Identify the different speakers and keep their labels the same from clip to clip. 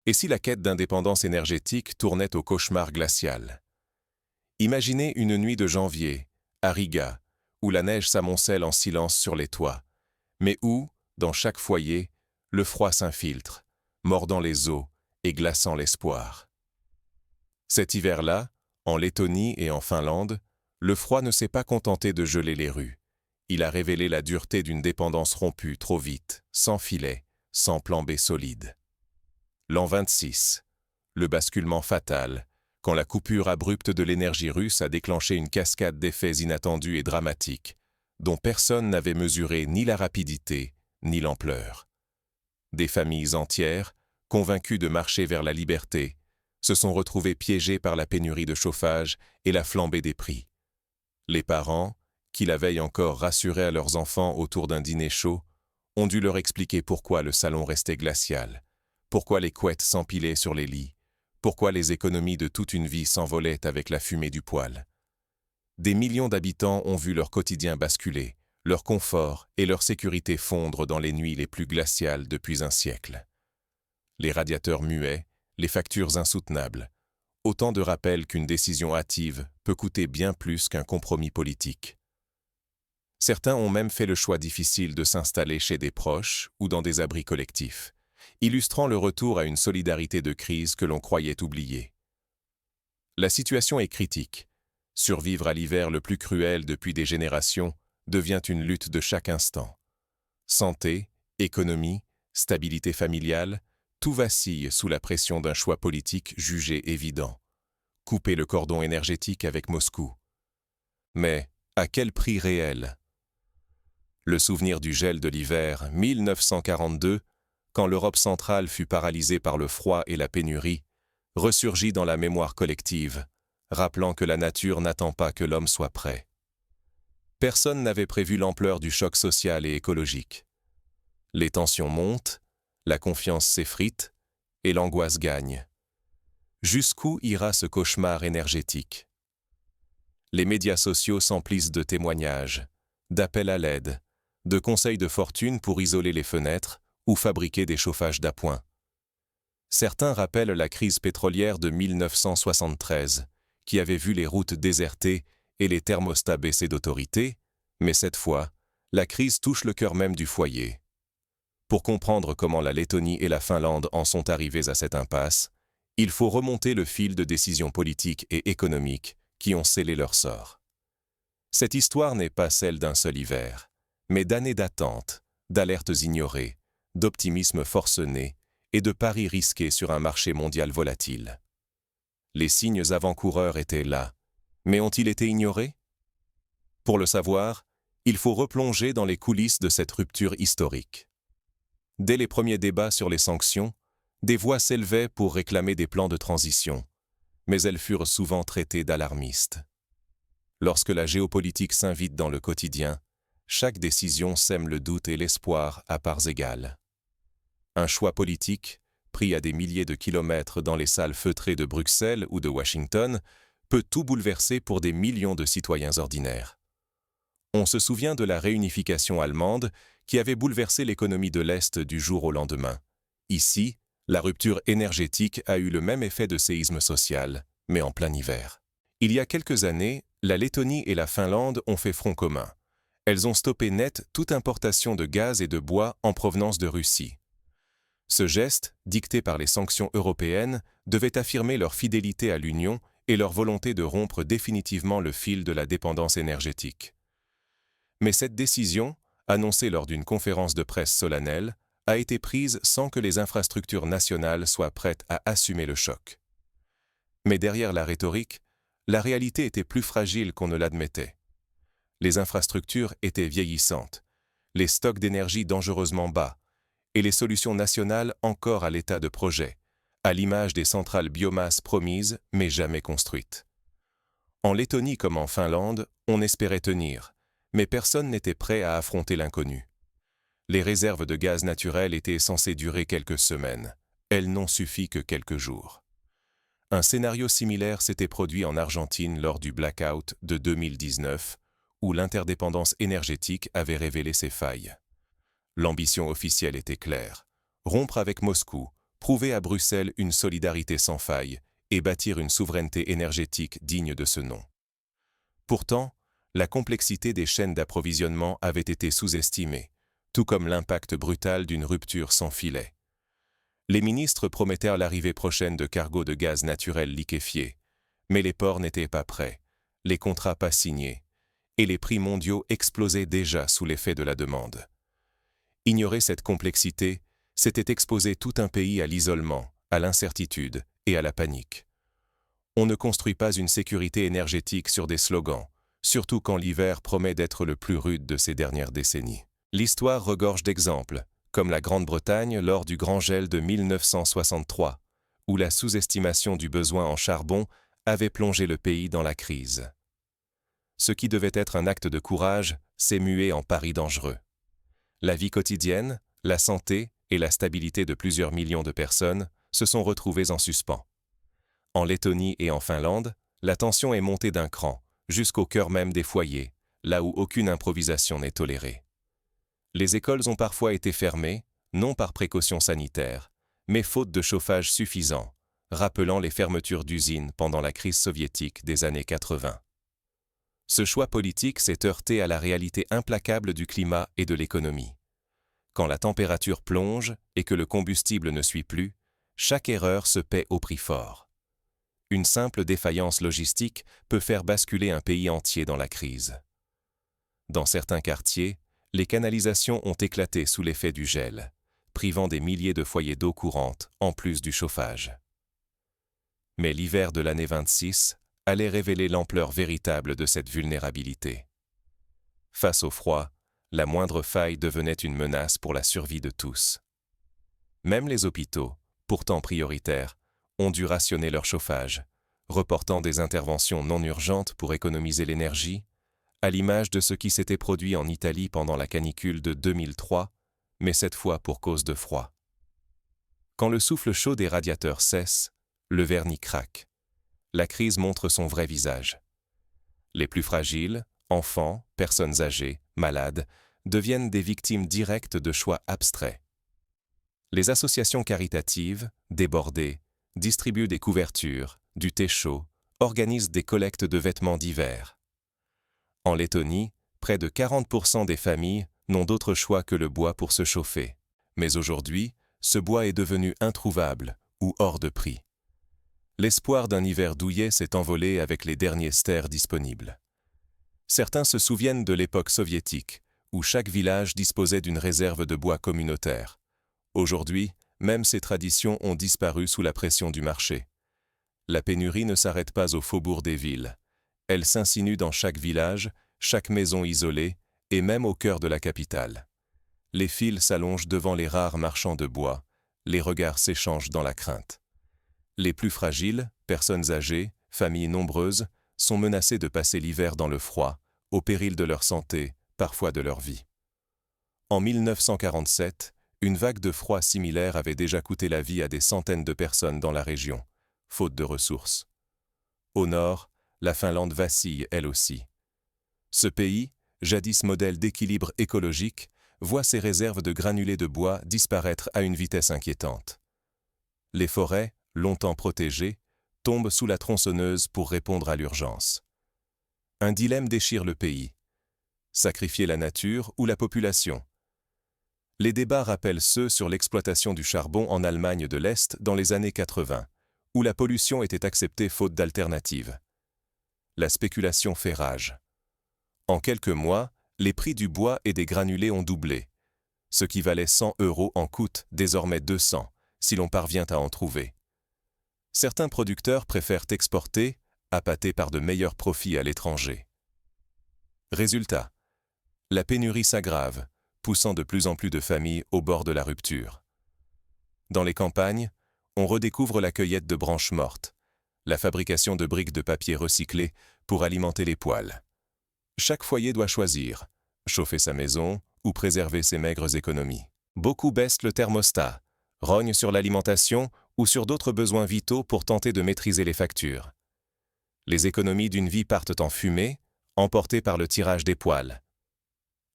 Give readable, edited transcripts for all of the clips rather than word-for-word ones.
Speaker 1: Et si la quête d'indépendance énergétique tournait au cauchemar glacial? Imaginez une nuit de janvier, à Riga, où la neige s'amoncelle en silence sur les toits, mais où, dans chaque foyer, le froid s'infiltre, mordant les os et glaçant l'espoir. Cet hiver-là, en Lettonie et en Finlande, le froid ne s'est pas contenté de geler les rues. Il a révélé la dureté d'une dépendance rompue trop vite, sans filet, sans plan B solide. L'an 26, le basculement fatal, quand la coupure abrupte de l'énergie russe a déclenché une cascade d'effets inattendus et dramatiques, dont personne n'avait mesuré ni la rapidité, ni l'ampleur. Des familles entières, convaincues de marcher vers la liberté, se sont retrouvées piégées par la pénurie de chauffage et la flambée des prix. Les parents, qui la veille encore rassuraient à leurs enfants autour d'un dîner chaud, ont dû leur expliquer pourquoi le salon restait glacial, pourquoi les couettes s'empilaient sur les lits, pourquoi les économies de toute une vie s'envolaient avec la fumée du poêle. Des millions d'habitants ont vu leur quotidien basculer, leur confort et leur sécurité fondre dans les nuits les plus glaciales depuis un siècle. Les radiateurs muets, les factures insoutenables, autant de rappels qu'une décision hâtive peut coûter bien plus qu'un compromis politique. Certains ont même fait le choix difficile de s'installer chez des proches ou dans des abris collectifs, illustrant le retour à une solidarité de crise que l'on croyait oubliée. La situation est critique. Survivre à l'hiver le plus cruel depuis des générations devient une lutte de chaque instant. Santé, économie, stabilité familiale, tout vacille sous la pression d'un choix politique jugé évident. Couper le cordon énergétique avec Moscou. Mais à quel prix réel? Le souvenir du gel de l'hiver 1942, quand l'Europe centrale fut paralysée par le froid et la pénurie, ressurgit dans la mémoire collective, rappelant que la nature n'attend pas que l'homme soit prêt. Personne n'avait prévu l'ampleur du choc social et écologique. Les tensions montent, la confiance s'effrite et l'angoisse gagne. Jusqu'où ira ce cauchemar énergétique? Les médias sociaux s'emplissent de témoignages, d'appels à l'aide, de conseils de fortune pour isoler les fenêtres ou fabriquer des chauffages d'appoint. Certains rappellent la crise pétrolière de 1973, qui avait vu les routes désertées et les thermostats baisser d'autorité, mais cette fois, la crise touche le cœur même du foyer. Pour comprendre comment la Lettonie et la Finlande en sont arrivées à cette impasse, il faut remonter le fil de décisions politiques et économiques qui ont scellé leur sort. Cette histoire n'est pas celle d'un seul hiver, mais d'années d'attente, d'alertes ignorées, d'optimisme forcené et de paris risqués sur un marché mondial volatile. Les signes avant-coureurs étaient là, mais ont-ils été ignorés? Pour le savoir, il faut replonger dans les coulisses de cette rupture historique. Dès les premiers débats sur les sanctions, des voix s'élevaient pour réclamer des plans de transition, mais elles furent souvent traitées d'alarmistes. Lorsque la géopolitique s'invite dans le quotidien, chaque décision sème le doute et l'espoir à parts égales. Un choix politique, pris à des milliers de kilomètres dans les salles feutrées de Bruxelles ou de Washington, peut tout bouleverser pour des millions de citoyens ordinaires. On se souvient de la réunification allemande qui avait bouleversé l'économie de l'Est du jour au lendemain. Ici, la rupture énergétique a eu le même effet de séisme social, mais en plein hiver. Il y a quelques années, la Lettonie et la Finlande ont fait front commun. Elles ont stoppé net toute importation de gaz et de bois en provenance de Russie. Ce geste, dicté par les sanctions européennes, devait affirmer leur fidélité à l'Union et leur volonté de rompre définitivement le fil de la dépendance énergétique. Mais cette décision, annoncée lors d'une conférence de presse solennelle, a été prise sans que les infrastructures nationales soient prêtes à assumer le choc. Mais derrière la rhétorique, la réalité était plus fragile qu'on ne l'admettait. Les infrastructures étaient vieillissantes, les stocks d'énergie dangereusement bas, et les solutions nationales encore à l'état de projet, à l'image des centrales biomasse promises mais jamais construites. En Lettonie comme en Finlande, on espérait tenir, mais personne n'était prêt à affronter l'inconnu. Les réserves de gaz naturel étaient censées durer quelques semaines. Elles n'ont suffi que quelques jours. Un scénario similaire s'était produit en Argentine lors du blackout de 2019, où l'interdépendance énergétique avait révélé ses failles. L'ambition officielle était claire, rompre avec Moscou prouver à Bruxelles une solidarité sans faille et bâtir une souveraineté énergétique digne de ce nom. Pourtant, la complexité des chaînes d'approvisionnement avait été sous-estimée, tout comme l'impact brutal d'une rupture sans filet. Les ministres promettèrent l'arrivée prochaine de cargos de gaz naturel liquéfié, mais les ports n'étaient pas prêts, les contrats pas signés, et les prix mondiaux explosaient déjà sous l'effet de la demande. Ignorer cette complexité, c'était exposer tout un pays à l'isolement, à l'incertitude et à la panique. On ne construit pas une sécurité énergétique sur des slogans, surtout quand l'hiver promet d'être le plus rude de ces dernières décennies. L'histoire regorge d'exemples, comme la Grande-Bretagne lors du grand gel de 1963, où la sous-estimation du besoin en charbon avait plongé le pays dans la crise. Ce qui devait être un acte de courage s'est mué en pari dangereux. La vie quotidienne, la santé et la stabilité de plusieurs millions de personnes se sont retrouvées en suspens. En Lettonie et en Finlande, la tension est montée d'un cran, jusqu'au cœur même des foyers, là où aucune improvisation n'est tolérée. Les écoles ont parfois été fermées, non par précaution sanitaire, mais faute de chauffage suffisant, rappelant les fermetures d'usines pendant la crise soviétique des années 80. Ce choix politique s'est heurté à la réalité implacable du climat et de l'économie. Quand la température plonge et que le combustible ne suit plus, chaque erreur se paie au prix fort. Une simple défaillance logistique peut faire basculer un pays entier dans la crise. Dans certains quartiers, les canalisations ont éclaté sous l'effet du gel, privant des milliers de foyers d'eau courante en plus du chauffage. Mais l'hiver de l'année 26 allait révéler l'ampleur véritable de cette vulnérabilité. Face au froid, la moindre faille devenait une menace pour la survie de tous. Même les hôpitaux, pourtant prioritaires, ont dû rationner leur chauffage, reportant des interventions non urgentes pour économiser l'énergie, à l'image de ce qui s'était produit en Italie pendant la canicule de 2003, mais cette fois pour cause de froid. Quand le souffle chaud des radiateurs cesse, le vernis craque. La crise montre son vrai visage. Les plus fragiles, enfants, personnes âgées, malades, deviennent des victimes directes de choix abstraits. Les associations caritatives, débordées, distribuent des couvertures, du thé chaud, organisent des collectes de vêtements d'hiver. En Lettonie, près de 40% des familles n'ont d'autre choix que le bois pour se chauffer. Mais aujourd'hui, ce bois est devenu introuvable ou hors de prix. L'espoir d'un hiver douillet s'est envolé avec les derniers stères disponibles. Certains se souviennent de l'époque soviétique, où chaque village disposait d'une réserve de bois communautaire. Aujourd'hui, même ces traditions ont disparu sous la pression du marché. La pénurie ne s'arrête pas au faubourg des villes. Elle s'insinue dans chaque village, chaque maison isolée, et même au cœur de la capitale. Les files s'allongent devant les rares marchands de bois, les regards s'échangent dans la crainte. Les plus fragiles, personnes âgées, familles nombreuses, sont menacées de passer l'hiver dans le froid, au péril de leur santé, parfois de leur vie. En 1947, une vague de froid similaire avait déjà coûté la vie à des centaines de personnes dans la région, faute de ressources. Au nord, la Finlande vacille elle aussi. Ce pays, jadis modèle d'équilibre écologique, voit ses réserves de granulés de bois disparaître à une vitesse inquiétante. Les forêts, longtemps protégées, tombent sous la tronçonneuse pour répondre à l'urgence. Un dilemme déchire le pays. Sacrifier la nature ou la population? Les débats rappellent ceux sur l'exploitation du charbon en Allemagne de l'Est dans les années 80, où la pollution était acceptée faute d'alternative. La spéculation fait rage. En quelques mois, les prix du bois et des granulés ont doublé. Ce qui valait 100 € en coûte désormais 200, si l'on parvient à en trouver. Certains producteurs préfèrent exporter, appâtés par de meilleurs profits à l'étranger. Résultat, la pénurie s'aggrave, poussant de plus en plus de familles au bord de la rupture. Dans les campagnes, on redécouvre la cueillette de branches mortes, la fabrication de briques de papier recyclées pour alimenter les poêles. Chaque foyer doit choisir, chauffer sa maison ou préserver ses maigres économies. Beaucoup baissent le thermostat, rognent sur l'alimentation ou sur d'autres besoins vitaux pour tenter de maîtriser les factures. Les économies d'une vie partent en fumée, emportées par le tirage des poêles.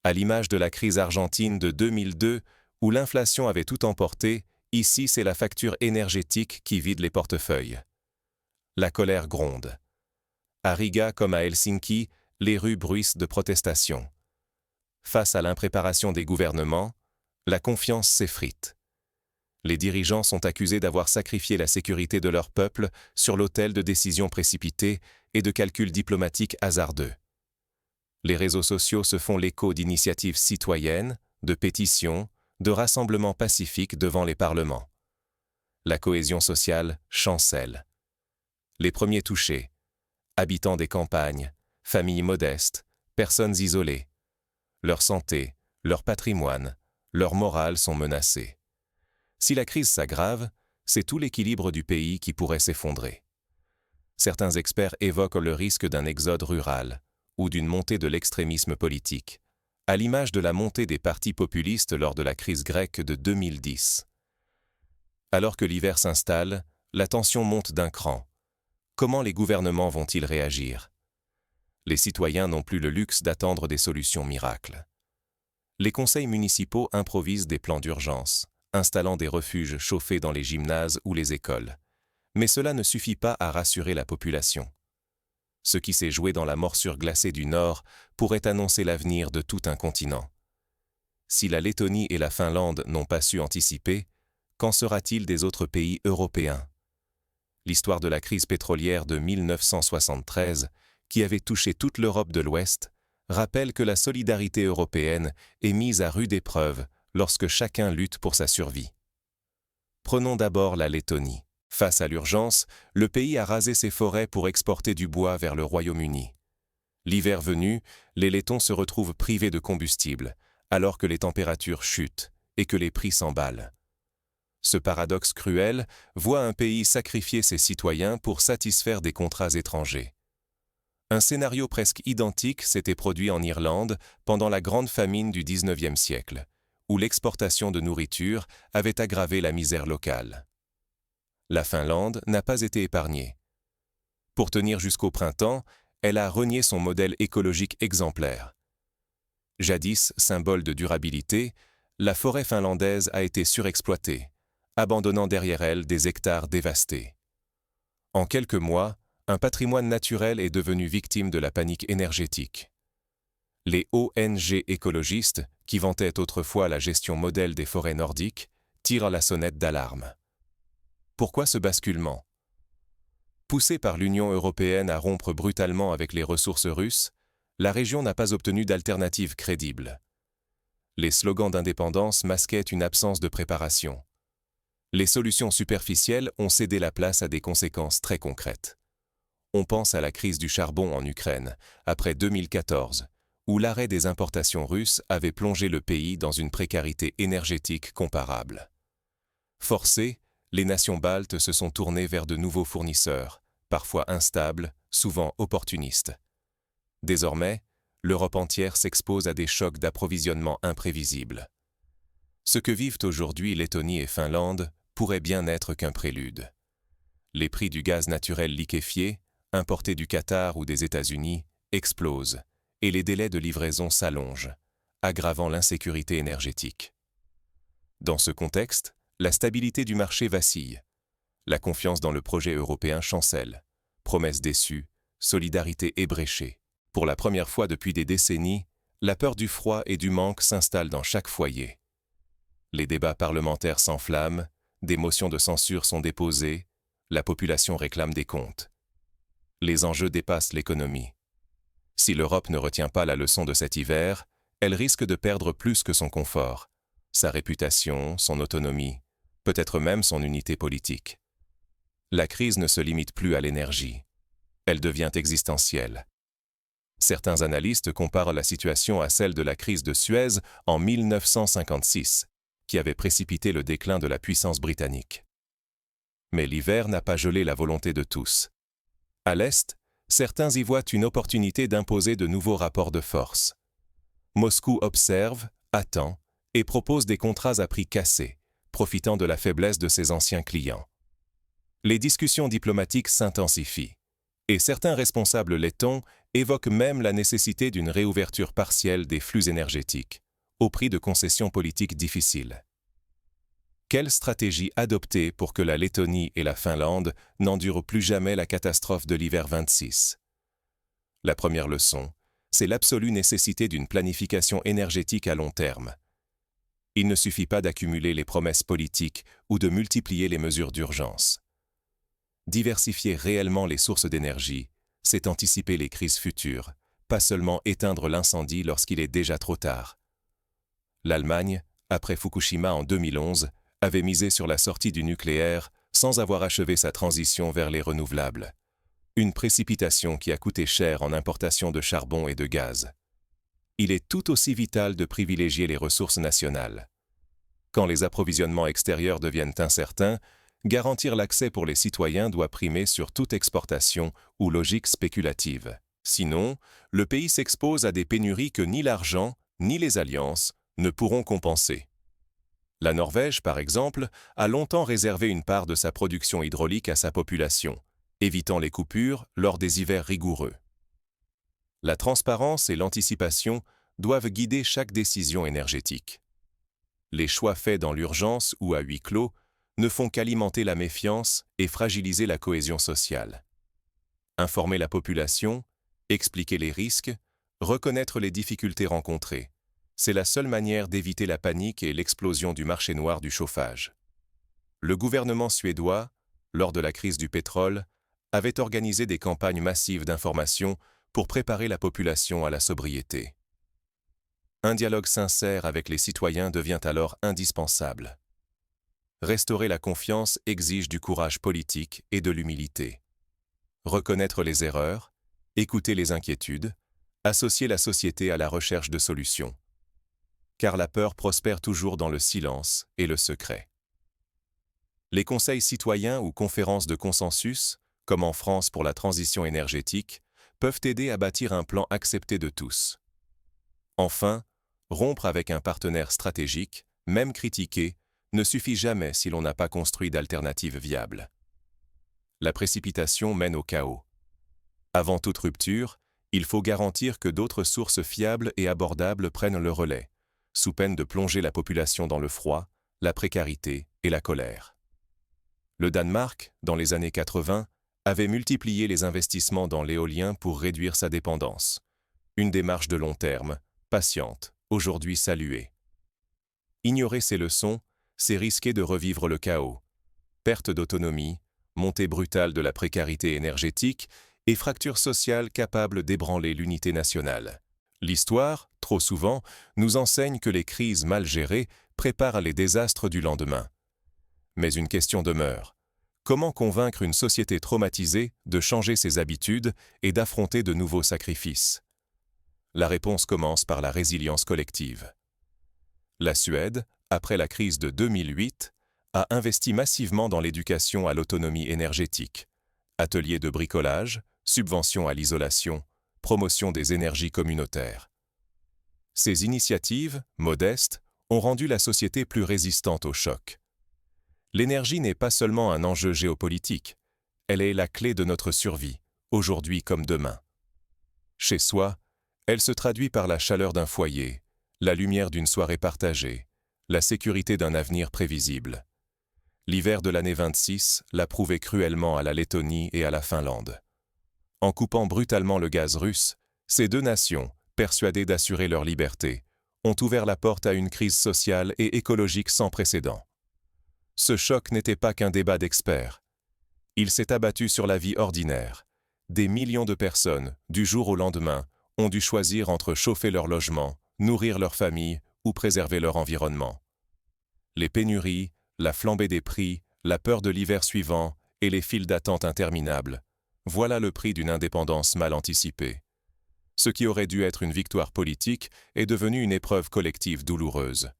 Speaker 1: À l'image de la crise argentine de 2002, où l'inflation avait tout emporté, Ici, c'est la facture énergétique qui vide les portefeuilles. La colère gronde. À Riga comme à Helsinki, les rues bruissent de protestations. Face à l'impréparation des gouvernements, la confiance s'effrite. Les dirigeants sont accusés d'avoir sacrifié la sécurité de leur peuple sur l'autel de décisions précipitées et de calculs diplomatiques hasardeux. Les réseaux sociaux se font l'écho d'initiatives citoyennes, de pétitions, de rassemblements pacifiques devant les parlements. La cohésion sociale chancelle. Les premiers touchés, habitants des campagnes, familles modestes, personnes isolées. Leur santé, leur patrimoine, leur morale sont menacés. Si la crise s'aggrave, c'est tout l'équilibre du pays qui pourrait s'effondrer. Certains experts évoquent le risque d'un exode rural ou d'une montée de l'extrémisme politique, à l'image de la montée des partis populistes lors de la crise grecque de 2010. Alors que l'hiver s'installe, la tension monte d'un cran. Comment les gouvernements vont-ils réagir? Les citoyens n'ont plus le luxe d'attendre des solutions miracles. Les conseils municipaux improvisent des plans d'urgence, installant des refuges chauffés dans les gymnases ou les écoles. Mais cela ne suffit pas à rassurer la population. Ce qui s'est joué dans la morsure glacée du Nord pourrait annoncer l'avenir de tout un continent. Si la Lettonie et la Finlande n'ont pas su anticiper, qu'en sera-t-il des autres pays européens? L'histoire de la crise pétrolière de 1973, qui avait touché toute l'Europe de l'Ouest, rappelle que la solidarité européenne est mise à rude épreuve lorsque chacun lutte pour sa survie. Prenons d'abord la Lettonie. Face à l'urgence, le pays a rasé ses forêts pour exporter du bois vers le Royaume-Uni. L'hiver venu, les Lettons se retrouvent privés de combustible, alors que les températures chutent et que les prix s'emballent. Ce paradoxe cruel voit un pays sacrifier ses citoyens pour satisfaire des contrats étrangers. Un scénario presque identique s'était produit en Irlande pendant la grande famine du XIXe siècle, où l'exportation de nourriture avait aggravé la misère locale. La Finlande n'a pas été épargnée. Pour tenir jusqu'au printemps, elle a renié son modèle écologique exemplaire. Jadis symbole de durabilité, la forêt finlandaise a été surexploitée, abandonnant derrière elle des hectares dévastés. En quelques mois, un patrimoine naturel est devenu victime de la panique énergétique. Les ONG écologistes, qui vantaient autrefois la gestion modèle des forêts nordiques, tirent la sonnette d'alarme. Pourquoi ce basculement? Poussée par l'Union européenne à rompre brutalement avec les ressources russes, la région n'a pas obtenu d'alternative crédible. Les slogans d'indépendance masquaient une absence de préparation. Les solutions superficielles ont cédé la place à des conséquences très concrètes. On pense à la crise du charbon en Ukraine, après 2014, où l'arrêt des importations russes avait plongé le pays dans une précarité énergétique comparable. Forcées, les nations baltes se sont tournées vers de nouveaux fournisseurs, parfois instables, souvent opportunistes. Désormais, l'Europe entière s'expose à des chocs d'approvisionnement imprévisibles. Ce que vivent aujourd'hui Lettonie et Finlande pourrait bien n'être qu'un prélude. Les prix du gaz naturel liquéfié, importé du Qatar ou des États-Unis, explosent et les délais de livraison s'allongent, aggravant l'insécurité énergétique. Dans ce contexte, la stabilité du marché vacille. La confiance dans le projet européen chancelle. Promesses déçues, solidarité ébréchée. Pour la première fois depuis des décennies, la peur du froid et du manque s'installe dans chaque foyer. Les débats parlementaires s'enflamment, des motions de censure sont déposées, la population réclame des comptes. Les enjeux dépassent l'économie. Si l'Europe ne retient pas la leçon de cet hiver, elle risque de perdre plus que son confort, sa réputation, son autonomie, peut-être même son unité politique. La crise ne se limite plus à l'énergie. Elle devient existentielle. Certains analystes comparent la situation à celle de la crise de Suez en 1956, qui avait précipité le déclin de la puissance britannique. Mais l'hiver n'a pas gelé la volonté de tous. À l'Est, certains y voient une opportunité d'imposer de nouveaux rapports de force. Moscou observe, attend et propose des contrats à prix cassés, profitant de la faiblesse de ses anciens clients. Les discussions diplomatiques s'intensifient, et certains responsables lettons évoquent même la nécessité d'une réouverture partielle des flux énergétiques, au prix de concessions politiques difficiles. Quelle stratégie adopter pour que la Lettonie et la Finlande n'endurent plus jamais la catastrophe de l'hiver 26? La première leçon, c'est l'absolue nécessité d'une planification énergétique à long terme. Il ne suffit pas d'accumuler les promesses politiques ou de multiplier les mesures d'urgence. Diversifier réellement les sources d'énergie, c'est anticiper les crises futures, pas seulement éteindre l'incendie lorsqu'il est déjà trop tard. L'Allemagne, après Fukushima en 2011, avait misé sur la sortie du nucléaire sans avoir achevé sa transition vers les renouvelables. Une précipitation qui a coûté cher en importation de charbon et de gaz. Il est tout aussi vital de privilégier les ressources nationales. Quand les approvisionnements extérieurs deviennent incertains, garantir l'accès pour les citoyens doit primer sur toute exportation ou logique spéculative. Sinon, le pays s'expose à des pénuries que ni l'argent, ni les alliances ne pourront compenser. La Norvège, par exemple, a longtemps réservé une part de sa production hydraulique à sa population, évitant les coupures lors des hivers rigoureux. La transparence et l'anticipation doivent guider chaque décision énergétique. Les choix faits dans l'urgence ou à huis clos ne font qu'alimenter la méfiance et fragiliser la cohésion sociale. Informer la population, expliquer les risques, reconnaître les difficultés rencontrées, c'est la seule manière d'éviter la panique et l'explosion du marché noir du chauffage. Le gouvernement suédois, lors de la crise du pétrole, avait organisé des campagnes massives d'information pour préparer la population à la sobriété. Un dialogue sincère avec les citoyens devient alors indispensable. Restaurer la confiance exige du courage politique et de l'humilité. Reconnaître les erreurs, écouter les inquiétudes, associer la société à la recherche de solutions. Car la peur prospère toujours dans le silence et le secret. Les conseils citoyens ou conférences de consensus, comme en France pour la transition énergétique, peuvent aider à bâtir un plan accepté de tous. Enfin, rompre avec un partenaire stratégique, même critiqué, ne suffit jamais si l'on n'a pas construit d'alternatives viables. La précipitation mène au chaos. Avant toute rupture, il faut garantir que d'autres sources fiables et abordables prennent le relais, sous peine de plonger la population dans le froid, la précarité et la colère. Le Danemark, dans les années 80, avait multiplié les investissements dans l'éolien pour réduire sa dépendance. Une démarche de long terme, patiente, aujourd'hui saluée. Ignorer ces leçons, c'est risquer de revivre le chaos. Perte d'autonomie, montée brutale de la précarité énergétique et fracture sociale capable d'ébranler l'unité nationale. L'histoire, trop souvent, nous enseigne que les crises mal gérées préparent les désastres du lendemain. Mais une question demeure. Comment convaincre une société traumatisée de changer ses habitudes et d'affronter de nouveaux sacrifices? La réponse commence par la résilience collective. La Suède, après la crise de 2008, a investi massivement dans l'éducation à l'autonomie énergétique. Ateliers de bricolage, subventions à l'isolation, promotion des énergies communautaires. Ces initiatives, modestes, ont rendu la société plus résistante au choc. L'énergie n'est pas seulement un enjeu géopolitique, elle est la clé de notre survie, aujourd'hui comme demain. Chez soi, elle se traduit par la chaleur d'un foyer, la lumière d'une soirée partagée, la sécurité d'un avenir prévisible. L'hiver de l'année 26 l'a prouvé cruellement à la Lettonie et à la Finlande. En coupant brutalement le gaz russe, ces deux nations, persuadées d'assurer leur liberté, ont ouvert la porte à une crise sociale et écologique sans précédent. Ce choc n'était pas qu'un débat d'experts. Il s'est abattu sur la vie ordinaire. Des millions de personnes, du jour au lendemain, ont dû choisir entre chauffer leur logement, nourrir leur famille ou préserver leur environnement. Les pénuries, la flambée des prix, la peur de l'hiver suivant et les files d'attente interminables, voilà le prix d'une indépendance mal anticipée. Ce qui aurait dû être une victoire politique est devenu une épreuve collective douloureuse.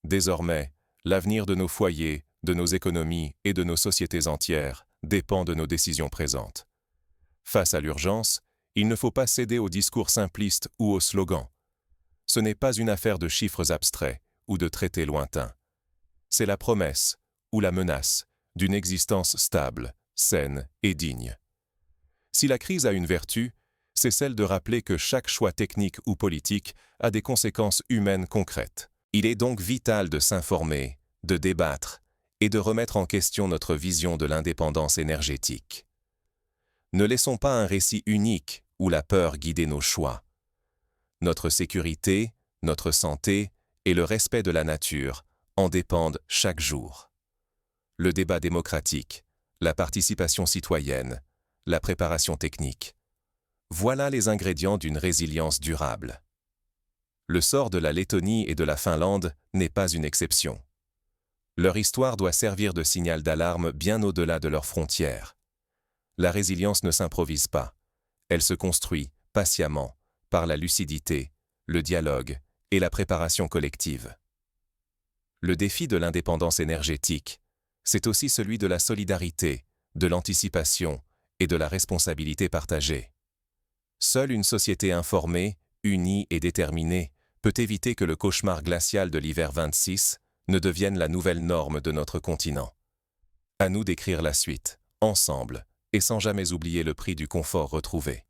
Speaker 1: Désormais, l'avenir de nos foyers, de nos économies et de nos sociétés entières dépend de nos décisions présentes. Face à l'urgence, il ne faut pas céder aux discours simplistes ou aux slogans. Ce n'est pas une affaire de chiffres abstraits ou de traités lointains. C'est la promesse, ou la menace, d'une existence stable, saine et digne. Si la crise a une vertu, c'est celle de rappeler que chaque choix technique ou politique a des conséquences humaines concrètes. Il est donc vital de s'informer, de débattre et de remettre en question notre vision de l'indépendance énergétique. Ne laissons pas un récit unique ou la peur guider nos choix. Notre sécurité, notre santé et le respect de la nature en dépendent chaque jour. Le débat démocratique, la participation citoyenne, la préparation technique. Voilà les ingrédients d'une résilience durable. Le sort de la Lettonie et de la Finlande n'est pas une exception. Leur histoire doit servir de signal d'alarme bien au-delà de leurs frontières. La résilience ne s'improvise pas. Elle se construit, patiemment, par la lucidité, le dialogue et la préparation collective. Le défi de l'indépendance énergétique, c'est aussi celui de la solidarité, de l'anticipation et de la responsabilité partagée. Seule une société informée, unie et déterminée peut éviter que le cauchemar glacial de l'hiver 26 ne devienne la nouvelle norme de notre continent. À nous d'écrire la suite, ensemble, et sans jamais oublier le prix du confort retrouvé.